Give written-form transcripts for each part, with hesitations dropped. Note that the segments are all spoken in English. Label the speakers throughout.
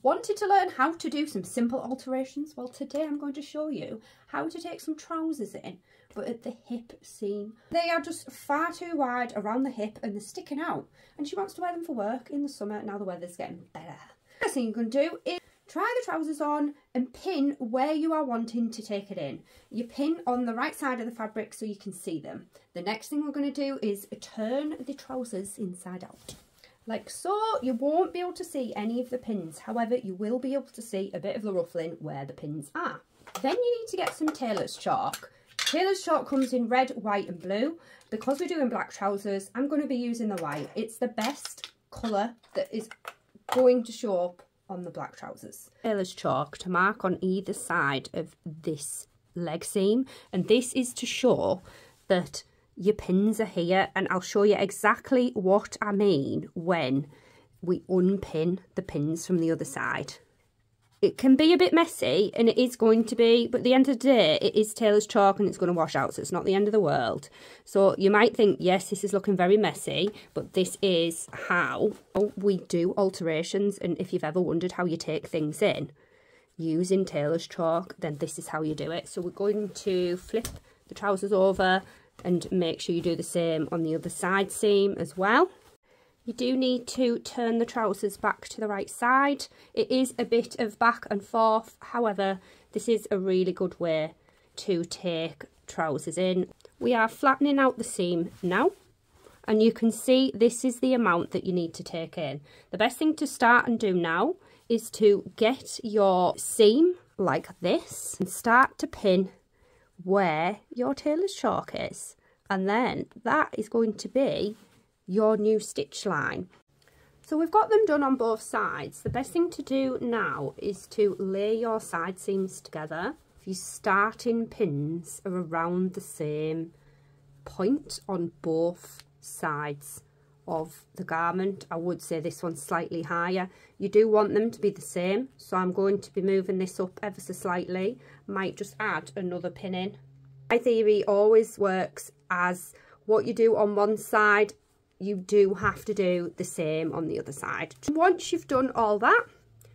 Speaker 1: Wanted to learn how to do some simple alterations? Well, today I'm going to show you how to take some trousers in, but at the hip seam. They are just far too wide around the hip and they're sticking out. And she wants to wear them for work in the summer. Now the weather's getting better. First thing you're going to do is try the trousers on and pin where you are wanting to take it in. You pin on the right side of the fabric so you can see them. The next thing we're going to do is turn the trousers inside out. Like so. You won't be able to see any of the pins. However, you will be able to see a bit of the ruffling where the pins are. Then you need to get some tailor's chalk. Tailor's chalk comes in red, white and blue. Because we're doing black trousers, I'm going to be using the white. It's the best colour that is going to show up on the black trousers. Tailor's chalk to mark on either side of this leg seam, and this is to show that your pins are here, and I'll show you exactly what I mean when we unpin the pins from the other side. It can be a bit messy, and it is going to be, but at the end of the day, it is tailor's chalk and it's going to wash out, so it's not the end of the world. So you might think, yes, this is looking very messy, but this is how we do alterations. And if you've ever wondered how you take things in using tailor's chalk, then this is how you do it. So we're going to flip the trousers over and make sure you do the same on the other side seam as well. You do need to turn the trousers back to the right side. It is a bit of back and forth, however, this is a really good way to take trousers in. We are flattening out the seam now, and you can see this is the amount that you need to take in. The best thing to start and do now is to get your seam like this and start to pin where your tailor's chalk is, and then that is going to be your new stitch line. So we've got them done on both sides. The best thing to do now is to lay your side seams together. If your starting pins are around the same point on both sides of the garment, I would say this one's slightly higher. You do want them to be the same, so I'm going to be moving this up ever so slightly. Might just add another pin in. My theory always works as what you do on one side, you do have to do the same on the other side. Once you've done all that,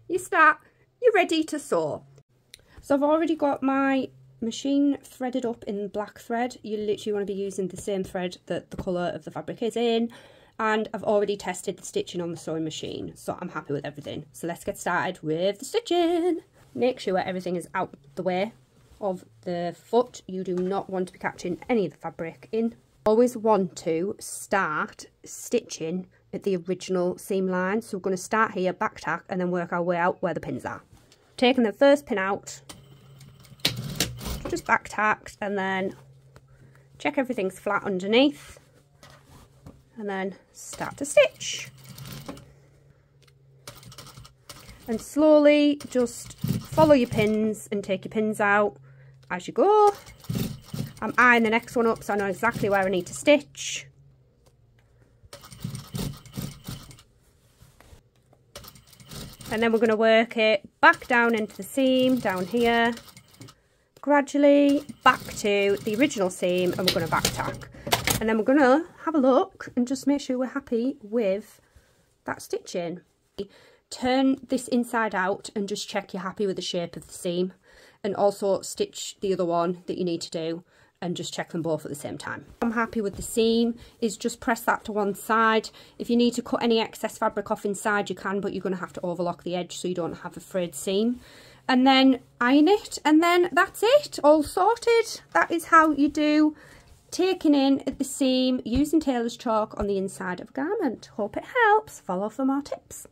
Speaker 1: you're ready to sew. So I've already got my machine threaded up in black thread. You literally want to be using the same thread that the colour of the fabric is in. And I've already tested the stitching on the sewing machine, so I'm happy with everything. So let's get started with the stitching. Make sure everything is out the way of the foot. You do not want to be catching any of the fabric in. Always want to start stitching at the original seam line. So we're going to start here, back tack, and then work our way out where the pins are. Taking the first pin out, just back tacked, and then check everything's flat underneath, and then start to stitch. And slowly just follow your pins and take your pins out as you go. I'm eyeing the next one up so I know exactly where I need to stitch. And then we're going to work it back down into the seam, down here, gradually back to the original seam, and we're going to back tack. And then we're going to have a look and just make sure we're happy with that stitching. Turn this inside out and just check you're happy with the shape of the seam, and also stitch the other one that you need to do and just check them both at the same time. I'm happy with the seam, is just press that to one side. If you need to cut any excess fabric off inside you can, but you're going to have to overlock the edge so you don't have a frayed seam. And then iron it, and then that's it, all sorted. That is how you do taking in at the seam using tailor's chalk on the inside of a garment. Hope it helps. Follow for more tips.